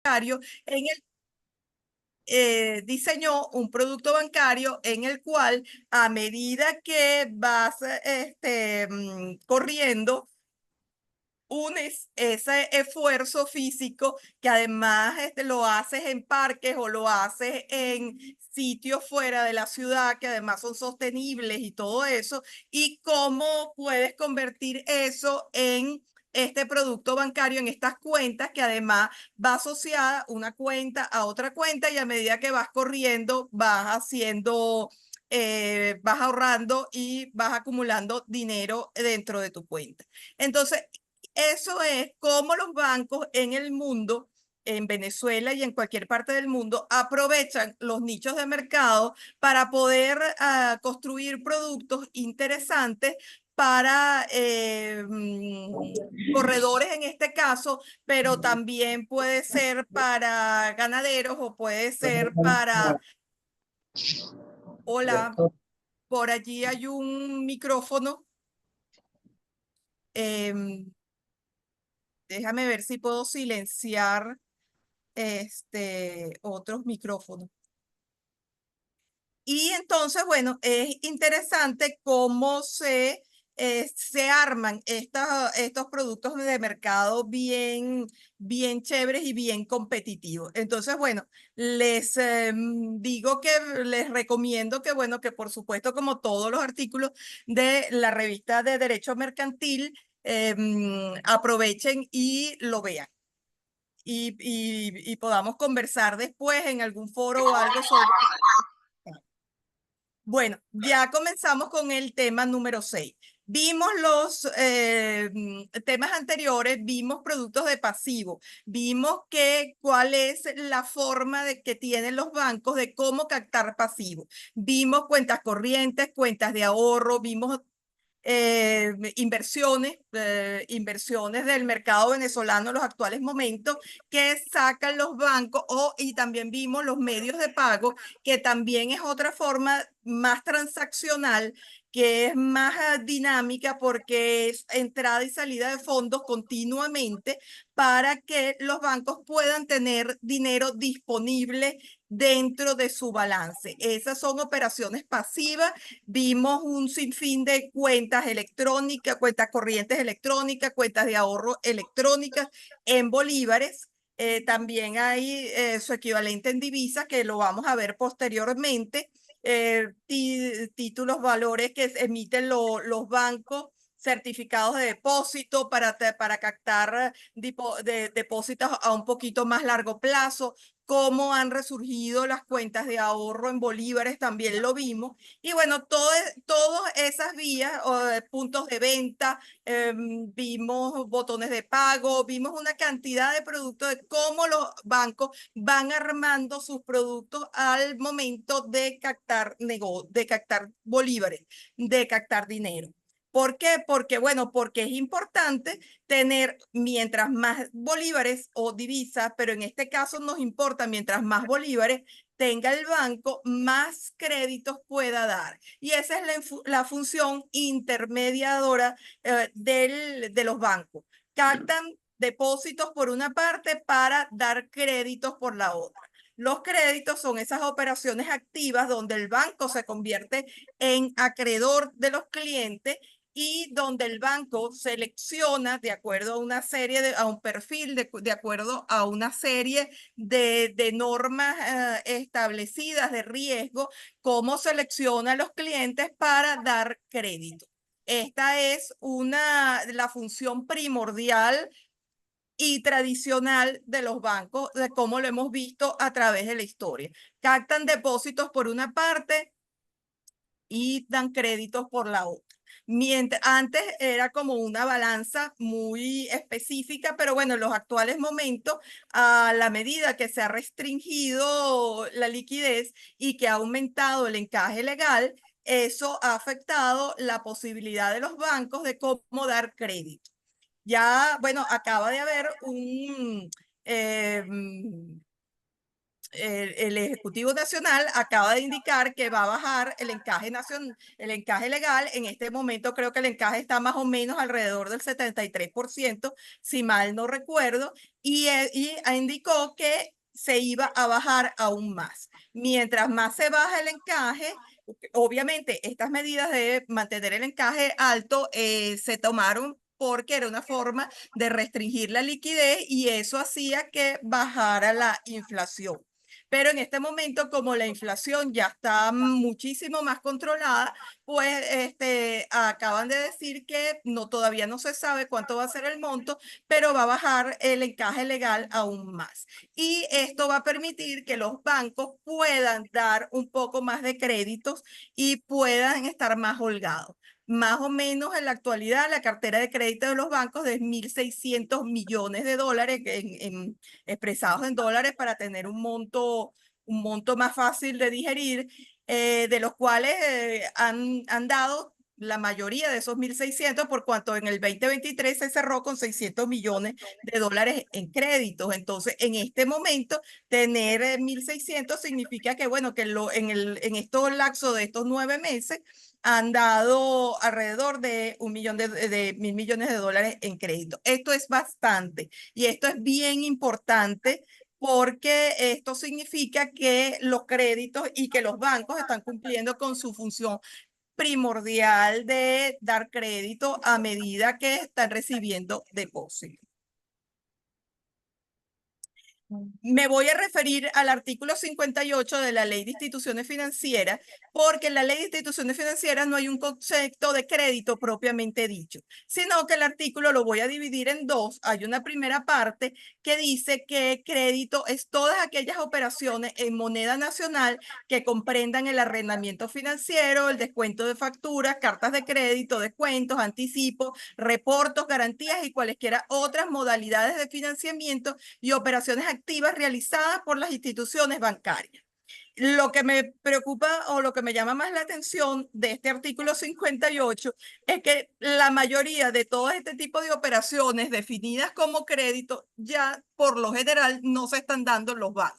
bancario en el diseñó un producto bancario en el cual a medida que vas corriendo, unes ese esfuerzo físico que además lo haces en parques o lo haces en sitios fuera de la ciudad que además son sostenibles y todo eso, y cómo puedes convertir eso en este producto bancario, en estas cuentas que además va asociada una cuenta a otra cuenta y a medida que vas corriendo vas haciendo, vas ahorrando y vas acumulando dinero dentro de tu cuenta. Entonces, eso es como los bancos en el mundo, en Venezuela y en cualquier parte del mundo, aprovechan los nichos de mercado para poder construir productos interesantes para corredores en este caso, pero también puede ser para ganaderos o puede ser para... Hola, por allí hay un micrófono. em, Déjame ver si puedo silenciar otros micrófonos. Y entonces, bueno, es interesante cómo se arman estos productos de mercado bien chéveres y bien competitivos. Entonces, bueno, digo que les recomiendo que, bueno, que por supuesto, como todos los artículos de la revista de Derecho Mercantil, aprovechen y lo vean. Y podamos conversar después en algún foro o algo sobre... Bueno, ya comenzamos con el tema número 6. Vimos los temas anteriores, vimos productos de pasivo, vimos cuál es la forma que tienen los bancos de cómo captar pasivo. Vimos cuentas corrientes, cuentas de ahorro, vimos inversiones del mercado venezolano en los actuales momentos que sacan los bancos y también vimos los medios de pago, que también es otra forma más transaccional, que es más dinámica porque es entrada y salida de fondos continuamente para que los bancos puedan tener dinero disponible dentro de su balance. Esas son operaciones pasivas. Vimos un sinfín de cuentas electrónicas, cuentas corrientes electrónicas, cuentas de ahorro electrónicas en bolívares. También hay su equivalente en divisas, que lo vamos a ver posteriormente. Títulos, valores que emiten los bancos, certificados de depósito para captar depósitos a un poquito más largo plazo, cómo han resurgido las cuentas de ahorro en bolívares, también lo vimos. Y bueno, todas esas vías, puntos de venta, vimos botones de pago, vimos una cantidad de productos de cómo los bancos van armando sus productos al momento de captar bolívares, de captar dinero. ¿Por qué? Porque, bueno, porque es importante tener mientras más bolívares o divisas, pero en este caso nos importa mientras más bolívares tenga el banco, más créditos pueda dar. Y esa es la función intermediadora de los bancos. Captan depósitos por una parte para dar créditos por la otra. Los créditos son esas operaciones activas donde el banco se convierte en acreedor de los clientes y donde el banco selecciona de acuerdo a una serie a un perfil, de acuerdo a una serie de normas establecidas de riesgo, cómo selecciona a los clientes para dar crédito. Esta es la función primordial y tradicional de los bancos, de cómo lo hemos visto a través de la historia. Captan depósitos por una parte y dan créditos por la otra. Antes era como una balanza muy específica, pero bueno, en los actuales momentos, a la medida que se ha restringido la liquidez y que ha aumentado el encaje legal, eso ha afectado la posibilidad de los bancos de cómo dar crédito. Ya, bueno, acaba de haber el Ejecutivo Nacional acaba de indicar que va a bajar el encaje legal. En este momento creo que el encaje está más o menos alrededor del 73%, si mal no recuerdo, y indicó que se iba a bajar aún más. Mientras más se baja el encaje, obviamente estas medidas de mantener el encaje alto se tomaron porque era una forma de restringir la liquidez y eso hacía que bajara la inflación. Pero en este momento, como la inflación ya está muchísimo más controlada, pues acaban de decir que no, todavía no se sabe cuánto va a ser el monto, pero va a bajar el encaje legal aún más. Y esto va a permitir que los bancos puedan dar un poco más de créditos y puedan estar más holgados. Más o menos en la actualidad, la cartera de crédito de los bancos es 1.600 millones de dólares expresados en dólares para tener un monto más fácil de digerir, de los cuales han dado la mayoría de esos 1.600, por cuanto en el 2023 se cerró con 600 millones de dólares en créditos. Entonces, en este momento, tener 1.600 significa que, bueno, que en estos lapsos de estos 9 meses han dado alrededor de 1 millón de 1.000 millones de dólares en crédito. Esto es bastante. Y esto es bien importante porque esto significa que los créditos y que los bancos están cumpliendo con su función primordial de dar crédito a medida que están recibiendo depósitos. Me voy a referir al artículo 58 de la Ley de Instituciones Financieras, porque en la Ley de Instituciones Financieras no hay un concepto de crédito propiamente dicho, sino que el artículo lo voy a dividir en dos. Hay una primera parte que dice que crédito es todas aquellas operaciones en moneda nacional que comprendan el arrendamiento financiero, el descuento de facturas, cartas de crédito, descuentos, anticipos, reportos, garantías y cualesquiera otras modalidades de financiamiento y operaciones activas realizadas por las instituciones bancarias. Lo que me preocupa o lo que me llama más la atención de este artículo 58 es que la mayoría de todo este tipo de operaciones definidas como crédito ya por lo general no se están dando en los bancos.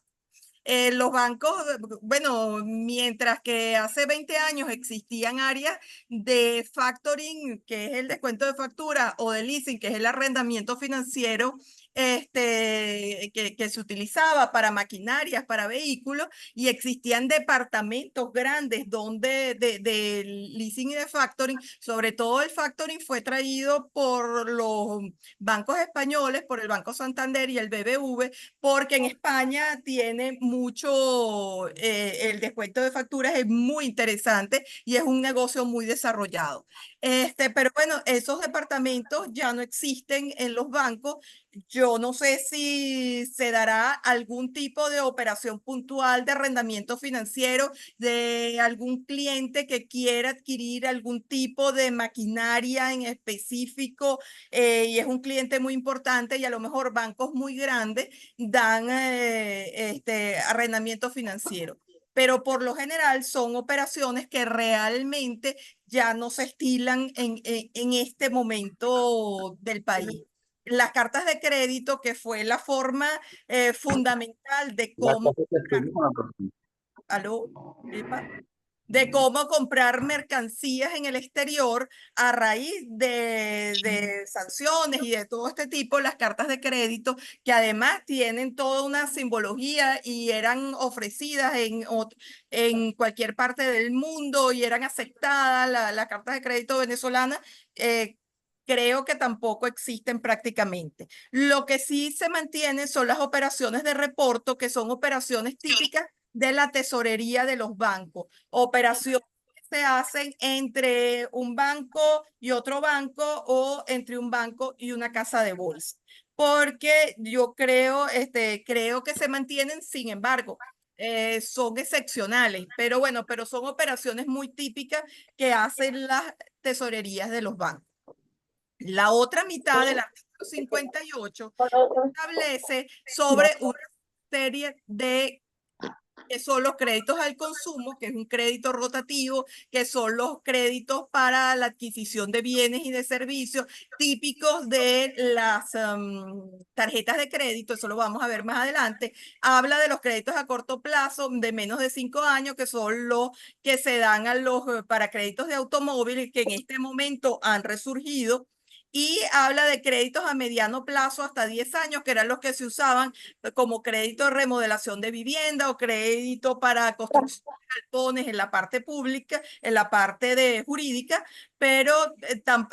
Los bancos, bueno, mientras que hace 20 años existían áreas de factoring, que es el descuento de factura, o de leasing, que es el arrendamiento financiero, que se utilizaba para maquinarias, para vehículos, y existían departamentos grandes donde de leasing y de factoring, sobre todo el factoring fue traído por los bancos españoles, por el Banco Santander y el BBV, porque en España tiene mucho, el descuento de facturas es muy interesante y es un negocio muy desarrollado. Pero bueno, esos departamentos ya no existen en los bancos. Yo no sé si se dará algún tipo de operación puntual de arrendamiento financiero de algún cliente que quiera adquirir algún tipo de maquinaria en específico, y es un cliente muy importante y a lo mejor bancos muy grandes dan arrendamiento financiero. Pero por lo general son operaciones que realmente ya no se estilan en este momento del país. Las cartas de crédito, que fue la forma fundamental de La cómo, cosa que estoy aló, Epa, de cómo comprar mercancías en el exterior a raíz de sanciones y de todo este tipo, las cartas de crédito, que además tienen toda una simbología y eran ofrecidas en cualquier parte del mundo y eran aceptadas las cartas de crédito venezolanas. Creo que tampoco existen prácticamente. Lo que sí se mantiene son las operaciones de reporto, que son operaciones típicas de la tesorería de los bancos, operaciones que se hacen entre un banco y otro banco o entre un banco y una casa de bolsa. Porque yo creo que se mantienen, sin embargo, son excepcionales, pero bueno, pero son operaciones muy típicas que hacen las tesorerías de los bancos. La otra mitad del artículo 58 establece sobre una serie de que son los créditos al consumo, que es un crédito rotativo, que son los créditos para la adquisición de bienes y de servicios típicos de las tarjetas de crédito, eso lo vamos a ver más adelante. Habla de los créditos a corto plazo de menos de 5 años, que son los que se dan a los, para créditos de automóviles, que en este momento han resurgido. Y habla de créditos a mediano plazo hasta 10 años, que eran los que se usaban como crédito de remodelación de vivienda o crédito para construcción de galpones en la parte pública, en la parte de jurídica, pero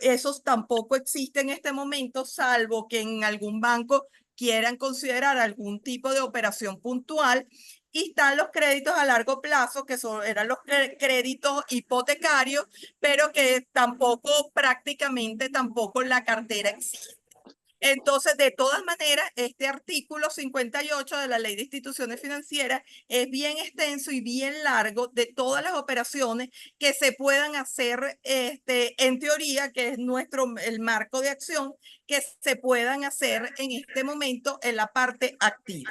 esos tampoco existen en este momento, salvo que en algún banco quieran considerar algún tipo de operación puntual. Y están los créditos a largo plazo, que son, eran los créditos hipotecarios, pero que tampoco, prácticamente tampoco la cartera existe. Entonces, de todas maneras, este artículo 58 de la Ley de Instituciones Financieras es bien extenso y bien largo de todas las operaciones que se puedan hacer, en teoría, que es el marco de acción, que se puedan hacer en este momento en la parte activa.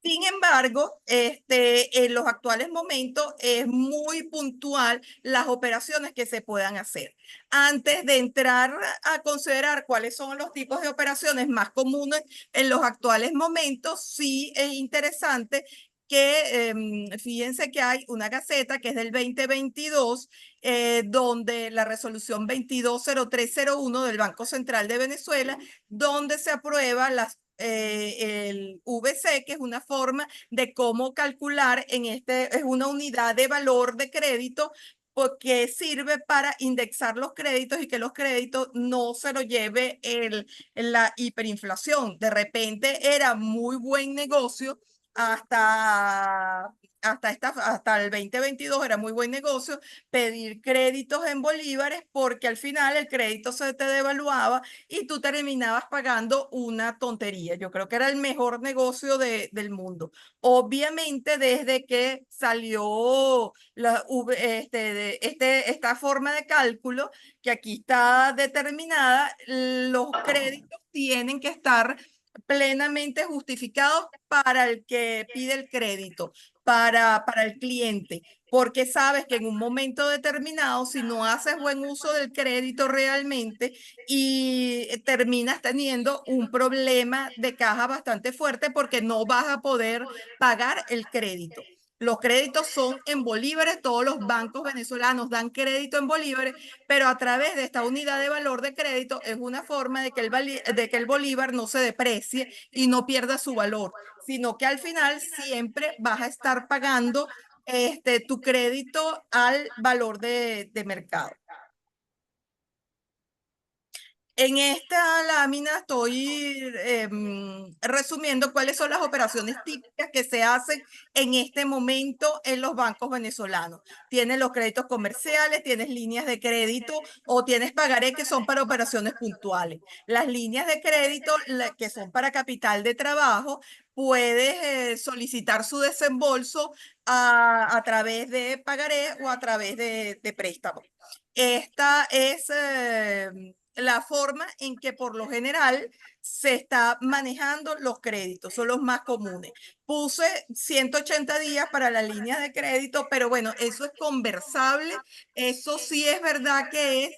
Sin embargo, en los actuales momentos es muy puntual las operaciones que se puedan hacer. Antes de entrar a considerar cuáles son los tipos de operaciones más comunes en los actuales momentos, sí es interesante que fíjense que hay una gaceta que es del 2022, donde la resolución 220301 del Banco Central de Venezuela, donde se aprueba el VC, que es una forma de cómo calcular es una unidad de valor de crédito porque sirve para indexar los créditos y que los créditos no se lo lleve la hiperinflación. De repente era muy buen negocio hasta, hasta el 2022 era muy buen negocio pedir créditos en bolívares porque al final el crédito se te devaluaba y tú terminabas pagando una tontería. Yo creo que era el mejor negocio del mundo. Obviamente, desde que salió esta forma de cálculo, que aquí está determinada, los créditos tienen que estar plenamente justificados para el que pide el crédito, para el cliente, porque sabes que en un momento determinado, si no haces buen uso del crédito realmente y terminas teniendo un problema de caja bastante fuerte porque no vas a poder pagar el crédito. Los créditos son en bolívares, todos los bancos venezolanos dan crédito en bolívares, pero a través de esta unidad de valor de crédito es una forma de que de que el bolívar no se deprecie y no pierda su valor, sino que al final siempre vas a estar pagando tu crédito al valor de mercado. En esta lámina estoy resumiendo cuáles son las operaciones típicas que se hacen en este momento en los bancos venezolanos. Tienes los créditos comerciales, tienes líneas de crédito o tienes pagaré que son para operaciones puntuales. Las líneas de crédito que son para capital de trabajo, puedes solicitar su desembolso a través de pagaré o a través de préstamo. Esta es la forma en que por lo general se está manejando los créditos, son los más comunes. Puse 180 días para la línea de crédito, pero bueno, eso es conversable. Eso sí es verdad que es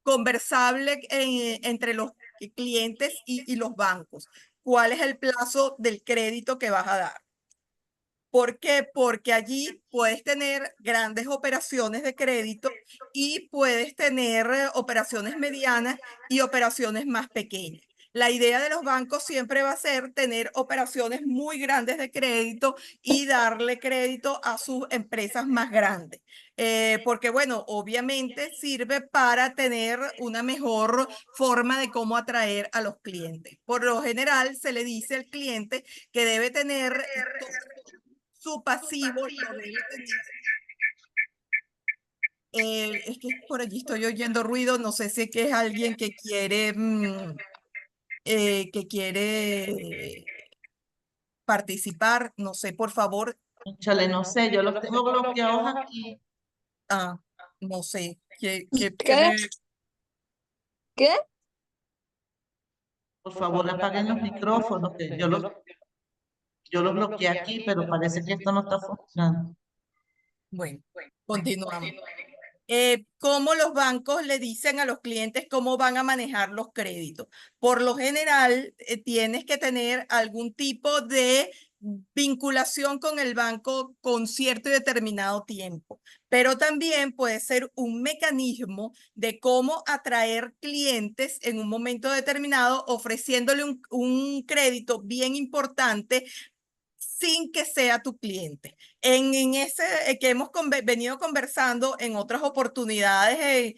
conversable entre los clientes y los bancos. ¿Cuál es el plazo del crédito que vas a dar? ¿Por qué? Porque allí puedes tener grandes operaciones de crédito y puedes tener operaciones medianas y operaciones más pequeñas. La idea de los bancos siempre va a ser tener operaciones muy grandes de crédito y darle crédito a sus empresas más grandes. Porque, bueno, obviamente sirve para tener una mejor forma de cómo atraer a los clientes. Por lo general, se le dice al cliente que debe tener su pasivo, lo debe tener. Es que por allí estoy oyendo ruido, no sé si es que es alguien que quiere participar, no sé, por favor, Chale, no sé, yo los tengo bloqueados aquí. ah, no sé, que ¿Qué? me, ¿Qué? Por favor, apaguen los micrófonos, que yo los... Yo lo bloqueé aquí, pero parece que esto no está funcionando. Bueno, continuamos. Cómo los bancos le dicen a los clientes cómo van a manejar los créditos. Por lo general, tienes que tener algún tipo de vinculación con el banco con cierto y determinado tiempo, pero también puede ser un mecanismo de cómo atraer clientes en un momento determinado, ofreciéndole un crédito bien importante sin que sea tu cliente. En ese que hemos venido conversando en otras oportunidades,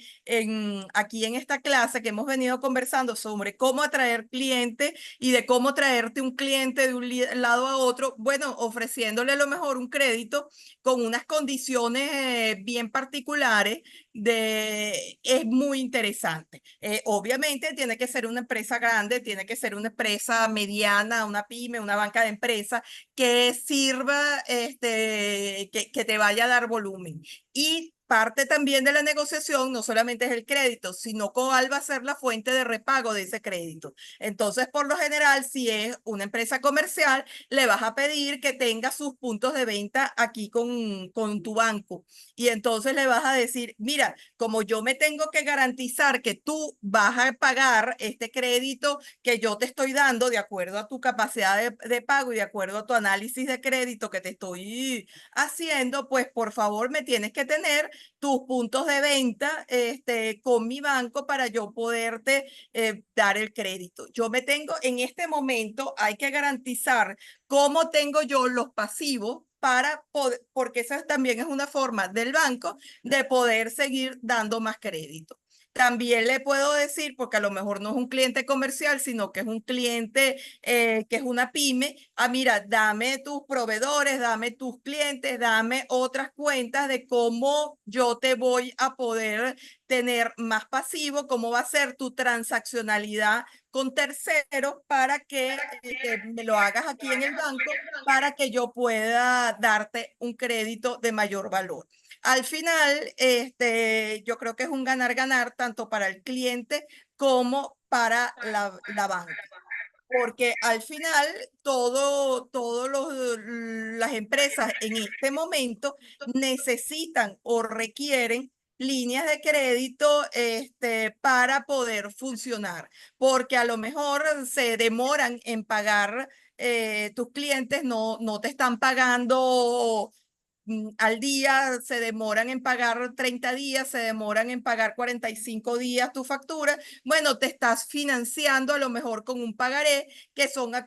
aquí en esta clase que hemos venido conversando sobre cómo atraer clientes y de cómo traerte un cliente de un lado a otro, bueno, ofreciéndole a lo mejor un crédito con unas condiciones bien particulares es muy interesante. Obviamente tiene que ser una empresa grande, tiene que ser una empresa mediana, una pyme, una banca de empresas que sirva, que te vaya a dar volumen. Y parte también de la negociación no solamente es el crédito, sino cuál va a ser la fuente de repago de ese crédito. Entonces, por lo general, si es una empresa comercial, le vas a pedir que tenga sus puntos de venta aquí con tu banco. Y entonces le vas a decir, mira, como yo me tengo que garantizar que tú vas a pagar este crédito que yo te estoy dando de acuerdo a tu capacidad de pago y de acuerdo a tu análisis de crédito que te estoy haciendo, pues por favor me tienes que tener tus puntos de venta con mi banco para yo poderte dar el crédito. Yo me tengo, en este momento hay que garantizar cómo tengo yo los pasivos para poder, porque esa también es una forma del banco de poder seguir dando más crédito. También le puedo decir, porque a lo mejor no es un cliente comercial, sino que es un cliente que es una pyme, mira, dame tus proveedores, dame tus clientes, dame otras cuentas de cómo yo te voy a poder tener más pasivo, cómo va a ser tu transaccionalidad con terceros para que me lo hagas aquí en el banco para que yo pueda darte un crédito de mayor valor. Al final, yo creo que es un ganar-ganar tanto para el cliente como para la banca. Porque al final, las empresas en este momento necesitan o requieren líneas de crédito para poder funcionar, porque a lo mejor se demoran en pagar, tus clientes no te están pagando al día, se demoran en pagar 30 días, se demoran en pagar 45 días tu factura. Bueno, te estás financiando a lo mejor con un pagaré que son a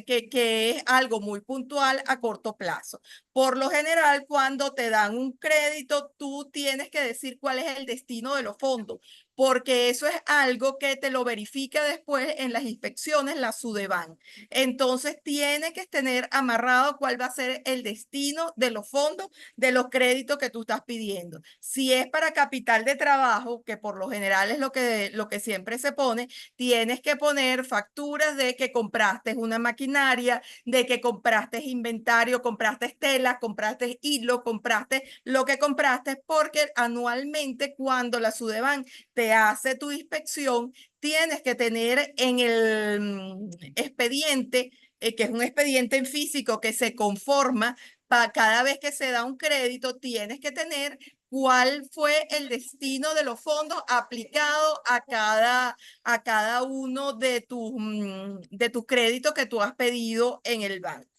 que es algo muy puntual a corto plazo. Por lo general, cuando te dan un crédito, tú tienes que decir cuál es el destino de los fondos, porque eso es algo que te lo verifica después en las inspecciones la Sudeban. Entonces, tiene que tener amarrado cuál va a ser el destino de los fondos, de los créditos que tú estás pidiendo. Si es para capital de trabajo, que por lo general es lo que siempre se pone, tienes que poner facturas de que compraste una maquinaria, de que compraste inventario, compraste tela, compraste hilo, compraste lo que compraste, porque anualmente cuando la Sudeban te hace tu inspección, tienes que tener en el expediente, que es un expediente en físico que se conforma para cada vez que se da un crédito, tienes que tener cuál fue el destino de los fondos aplicado a cada uno de tus créditos que tú has pedido en el banco.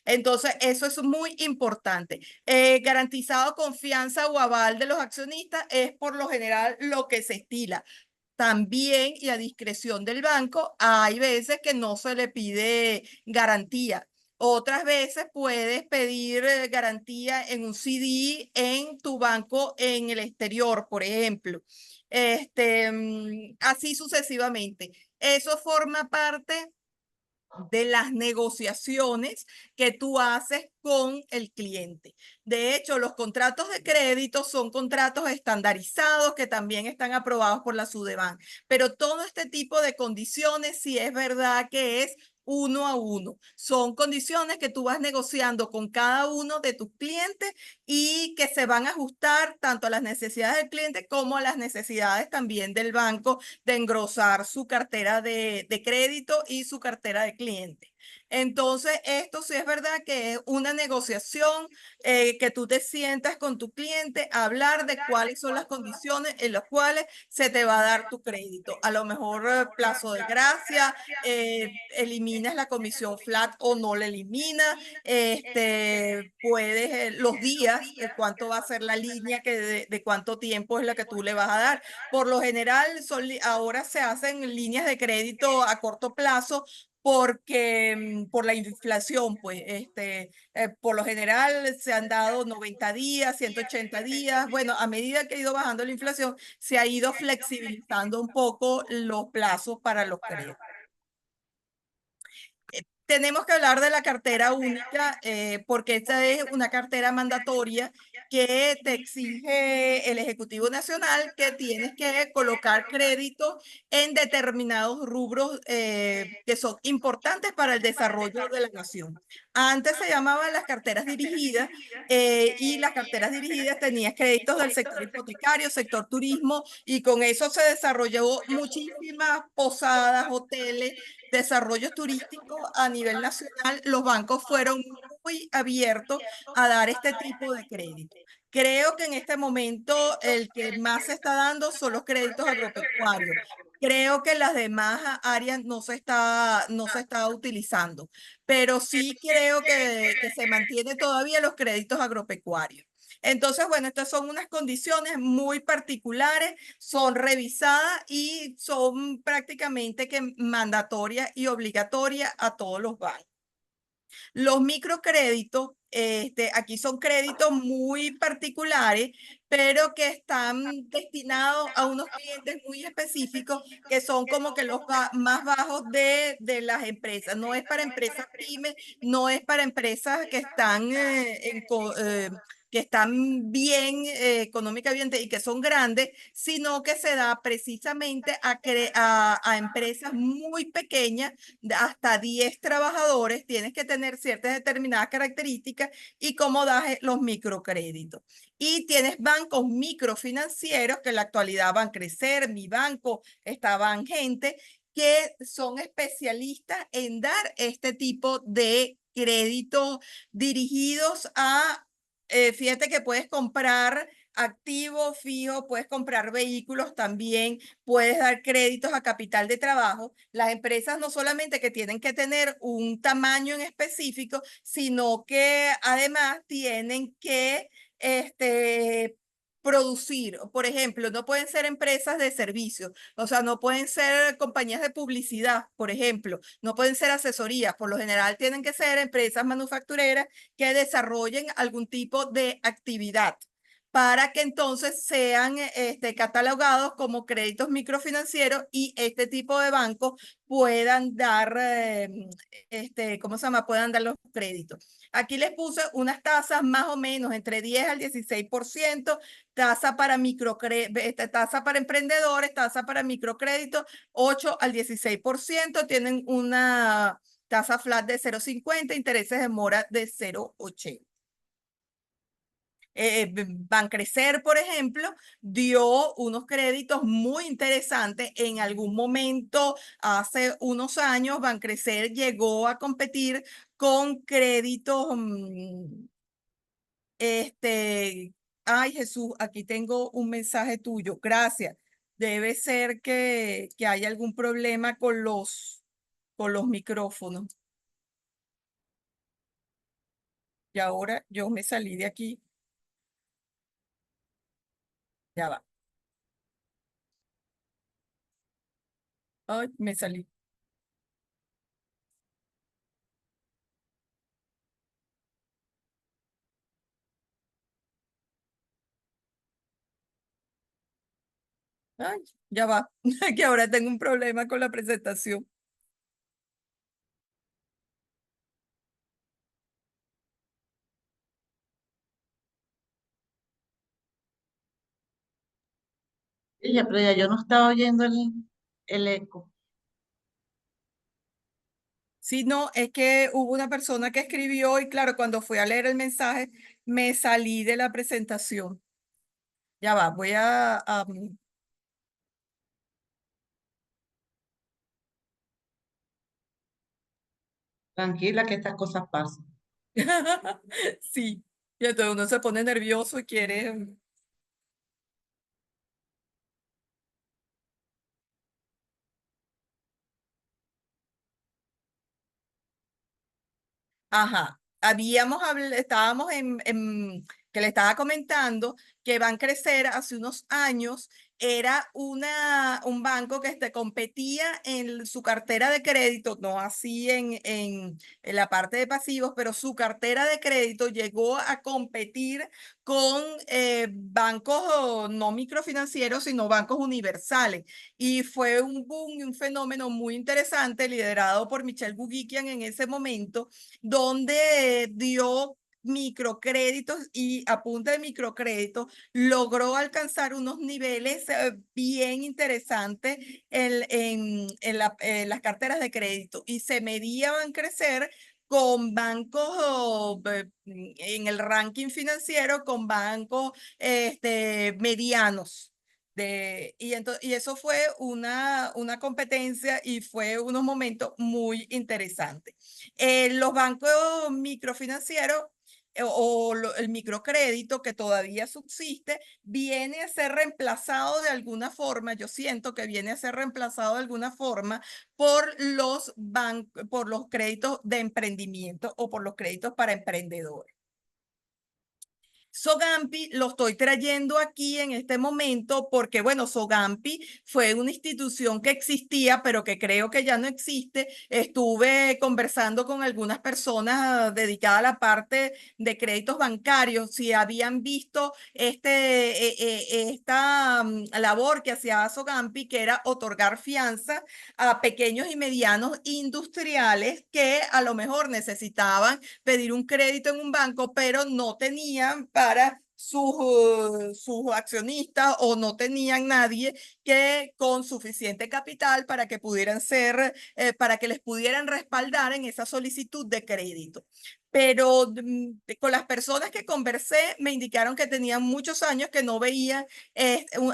Entonces, eso es muy importante. Garantizado confianza o aval de los accionistas es por lo general lo que se estila. También y a discreción del banco, hay veces que no se le pide garantía. Otras veces puedes pedir garantía en un CD en tu banco en el exterior, por ejemplo. Así sucesivamente. Eso forma parte de las negociaciones que tú haces con el cliente. De hecho, los contratos de crédito son contratos estandarizados que también están aprobados por la Sudeban, pero todo este tipo de condiciones sí es verdad que es uno a uno. Son condiciones que tú vas negociando con cada uno de tus clientes y que se van a ajustar tanto a las necesidades del cliente como a las necesidades también del banco de engrosar su cartera de crédito y su cartera de cliente. Entonces, esto sí es verdad que es una negociación, que tú te sientas con tu cliente a hablar de cuáles son las condiciones en las cuales se te va a dar tu crédito. A lo mejor plazo de gracia, eliminas la comisión flat o no la eliminas, puedes, los días, cuánto va a ser la línea, de cuánto tiempo es la que tú le vas a dar. Por lo general, ahora se hacen líneas de crédito a corto plazo porque por la inflación, pues, por lo general se han dado 90 días, 180 días. Bueno, a medida que ha ido bajando la inflación, se ha ido flexibilizando un poco los plazos para los créditos. Tenemos que hablar de la cartera única, porque esta es una cartera mandatoria que te exige el Ejecutivo Nacional, que tienes que colocar crédito en determinados rubros que son importantes para el desarrollo de la nación. Antes se llamaban las carteras dirigidas, y las carteras dirigidas tenían créditos del sector hipotecario, sector turismo, y con eso se desarrolló muchísimas posadas, hoteles, desarrollos turísticos a nivel nacional. Los bancos fueron muy abiertos a dar este tipo de crédito. Creo que en este momento el que más se está dando son los créditos agropecuarios. Creo que las demás áreas no se está utilizando, pero sí creo que se mantiene todavía los créditos agropecuarios. Entonces, bueno, estas son unas condiciones muy particulares, son revisadas y son prácticamente que mandatorias y obligatorias a todos los bancos. Los microcréditos, aquí son créditos muy particulares, pero que están destinados a unos clientes muy específicos, que son como que los más bajos de las empresas. No es para empresas pymes, no es para empresas que están, que están bien económicamente y que son grandes, sino que se da precisamente a empresas muy pequeñas, hasta 10 trabajadores. Tienes que tener ciertas determinadas características y cómo das los microcréditos. Y tienes bancos microfinancieros que en la actualidad van a crecer. Mi banco, estaban gente que son especialistas en dar este tipo de créditos dirigidos a, fíjate que puedes comprar activos fijos, puedes comprar vehículos también, puedes dar créditos a capital de trabajo. Las empresas no solamente que tienen que tener un tamaño en específico, sino que además tienen que producir. Por ejemplo, no pueden ser empresas de servicios, o sea, no pueden ser compañías de publicidad, por ejemplo, no pueden ser asesorías. Por lo general tienen que ser empresas manufactureras que desarrollen algún tipo de actividad, para que entonces sean catalogados como créditos microfinancieros y este tipo de bancos puedan dar, ¿cómo se llama? Puedan dar los créditos. Aquí les puse unas tasas más o menos entre 10 al 16%, tasa para tasa para emprendedores, tasa para microcréditos, 8 al 16%, tienen una tasa flat de 0,50, intereses de mora de 0,80. Bancrecer, por ejemplo, dio unos créditos muy interesantes. En algún momento, hace unos años, Bancrecer llegó a competir con créditos, ay Jesús, aquí tengo un mensaje tuyo, gracias. Debe ser que hay algún problema con los micrófonos. Y ahora yo me salí de aquí. Ya va. Ay, me salí. Ay, ya va, que ahora tengo un problema con la presentación. Ella, pero ya yo no estaba oyendo el eco. Sí, no, es que hubo una persona que escribió y claro, cuando fui a leer el mensaje, me salí de la presentación. Ya va, voy Tranquila que estas cosas pasan. Sí, y entonces uno se pone nervioso y quiere. Ajá, estábamos que le estaba comentando que Bancrecer hace unos años era un banco que competía en su cartera de crédito, no así en la parte de pasivos, pero su cartera de crédito llegó a competir con bancos no microfinancieros, sino bancos universales. Y fue un boom y un fenómeno muy interesante liderado por Michel Buguiquian en ese momento donde dio microcréditos y a punta de microcréditos logró alcanzar unos niveles bien interesantes en las carteras de crédito y se medían crecer con bancos en el ranking financiero, con bancos medianos. Y eso fue una competencia y fue unos momentos muy interesantes. Los bancos microfinancieros el microcrédito que todavía subsiste viene a ser reemplazado de alguna forma, yo siento que viene a ser reemplazado de alguna forma por los créditos de emprendimiento o por los créditos para emprendedores. Sogampi lo estoy trayendo aquí en este momento porque, bueno, Sogampi fue una institución que existía, pero que creo que ya no existe. Estuve conversando con algunas personas dedicadas a la parte de créditos bancarios, si habían visto esta labor que hacía Sogampi, que era otorgar fianza a pequeños y medianos industriales que a lo mejor necesitaban pedir un crédito en un banco, pero no tenían para sus accionistas o no tenían nadie que con suficiente capital para que pudieran para que les pudieran respaldar en esa solicitud de crédito. Pero con las personas que conversé me indicaron que tenían muchos años que no veían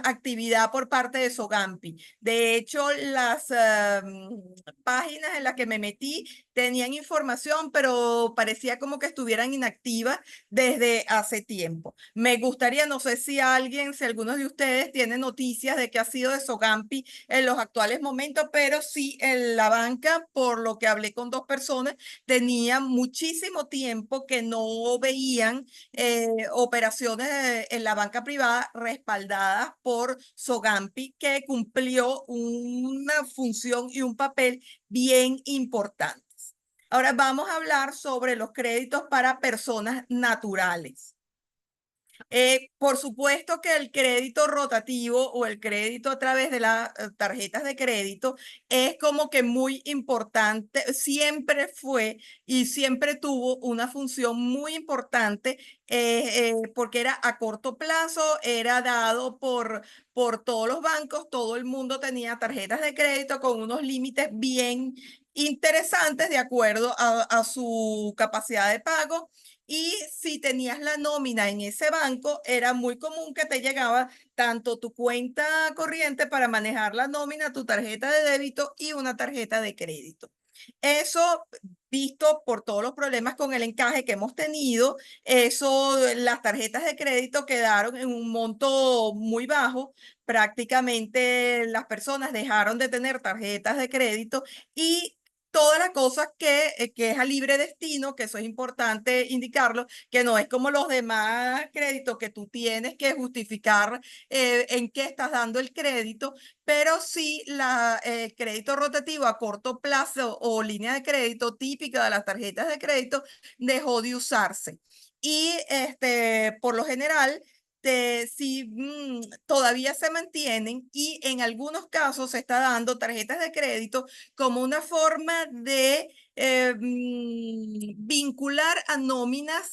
actividad por parte de Sogampi. De hecho, las páginas en las que me metí tenían información, pero parecía como que estuvieran inactivas desde hace tiempo. Me gustaría, no sé si algunos de ustedes tienen noticias de qué ha sido de Sogampi en los actuales momentos, pero sí en la banca, por lo que hablé con dos personas, tenía muchísimo tiempo que no veían operaciones en la banca privada respaldadas por Sogampi, que cumplió una función y un papel bien importante. Ahora vamos a hablar sobre los créditos para personas naturales. Por supuesto que el crédito rotativo o el crédito a través de las tarjetas de crédito es como que muy importante, siempre fue y siempre tuvo una función muy importante porque era a corto plazo, era dado por todos los bancos, todo el mundo tenía tarjetas de crédito con unos límites bien interesantes de acuerdo a su capacidad de pago. Y si tenías la nómina en ese banco, era muy común que te llegaba tanto tu cuenta corriente para manejar la nómina, tu tarjeta de débito y una tarjeta de crédito. Eso, visto por todos los problemas con el encaje que hemos tenido, las tarjetas de crédito quedaron en un monto muy bajo. Prácticamente las personas dejaron de tener tarjetas de crédito y todas las cosas que es a libre destino, que eso es importante indicarlo, que no es como los demás créditos que tú tienes que justificar en qué estás dando el crédito, pero sí crédito rotativo a corto plazo o línea de crédito típica de las tarjetas de crédito dejó de usarse. Y por lo general, sí, todavía se mantienen y en algunos casos se está dando tarjetas de crédito como una forma de vincular a nóminas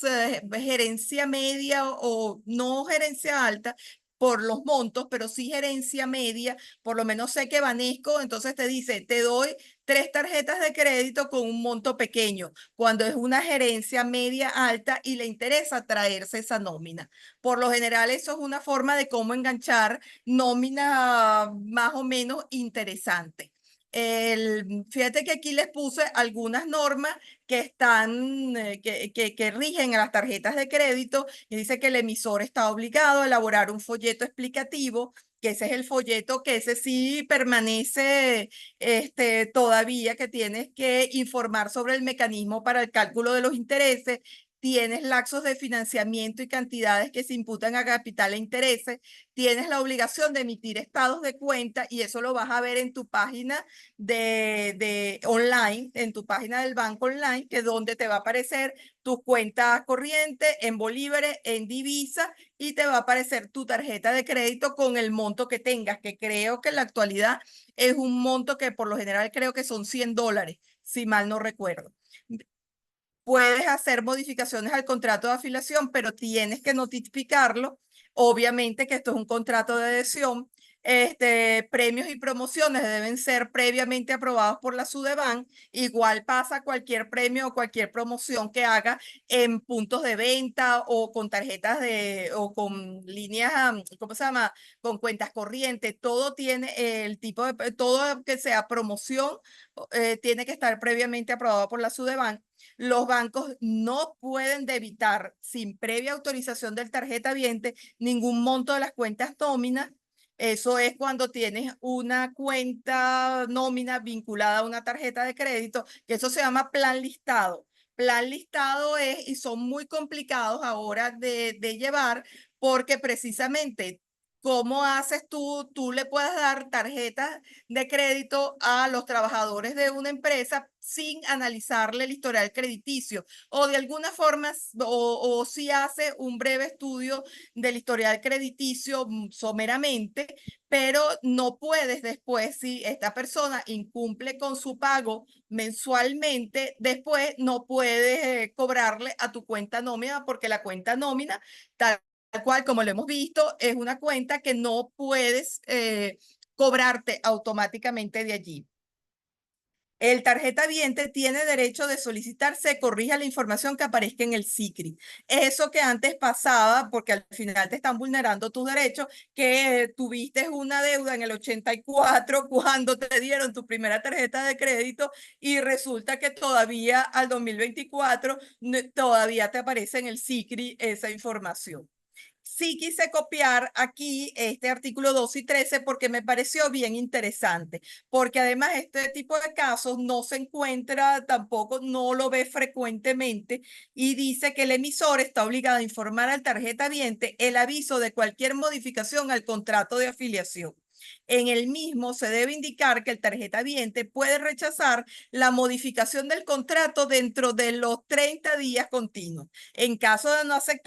gerencia media o no gerencia alta por los montos, pero sí gerencia media. Por lo menos sé que Banesco entonces te dice, te doy 3 tarjetas de crédito con un monto pequeño, cuando es una gerencia media alta y le interesa traerse esa nómina. Por lo general, eso es una forma de cómo enganchar nómina más o menos interesante. Fíjate que aquí les puse algunas normas que están, que rigen a las tarjetas de crédito, y dice que el emisor está obligado a elaborar un folleto explicativo, que ese es el folleto, que ese sí permanece todavía, que tienes que informar sobre el mecanismo para el cálculo de los intereses. Tienes lapsos de financiamiento y cantidades que se imputan a capital e intereses. Tienes la obligación de emitir estados de cuenta, y eso lo vas a ver en tu página de online, en tu página del banco online, que es donde te va a aparecer tus cuentas corrientes en bolívares, en divisa, y te va a aparecer tu tarjeta de crédito con el monto que tengas, que creo que en la actualidad es un monto que por lo general creo que son $100, si mal no recuerdo. Puedes hacer modificaciones al contrato de afiliación, pero tienes que notificarlo. Obviamente que esto es un contrato de adhesión. Premios y promociones deben ser previamente aprobados por la SUDEBAN. Igual pasa cualquier premio o cualquier promoción que haga en puntos de venta o con tarjetas o con líneas, ¿cómo se llama? Con cuentas corrientes. Todo tiene el tipo de, todo que sea promoción, tiene que estar previamente aprobado por la SUDEBAN. Los bancos no pueden debitar sin previa autorización del tarjetaviente ningún monto de las cuentas nóminas. Eso es cuando tienes una cuenta nómina vinculada a una tarjeta de crédito, que eso se llama plan listado. Plan listado es, y son muy complicados ahora de llevar, porque precisamente, ¿cómo haces tú? Tú le puedes dar tarjetas de crédito a los trabajadores de una empresa sin analizarle el historial crediticio, o de alguna forma, o si hace un breve estudio del historial crediticio someramente, pero no puedes después, si esta persona incumple con su pago mensualmente, después no puedes cobrarle a tu cuenta nómina, porque la cuenta nómina, tal cual como lo hemos visto, es una cuenta que no puedes cobrarte automáticamente de allí. El tarjetaviente tiene derecho de solicitar se corrija la información que aparezca en el SICRI. Eso que antes pasaba, porque al final te están vulnerando tus derechos, que tuviste una deuda en el 84 cuando te dieron tu primera tarjeta de crédito, y resulta que todavía al 2024 todavía te aparece en el SICRI esa información. Sí quise copiar aquí este artículo 12 y 13 porque me pareció bien interesante, porque además este tipo de casos no se encuentra tampoco, no lo ve frecuentemente, y dice que el emisor está obligado a informar al tarjetaviente el aviso de cualquier modificación al contrato de afiliación. En el mismo se debe indicar que el tarjetaviente puede rechazar la modificación del contrato dentro de los 30 días continuos. En caso de no aceptar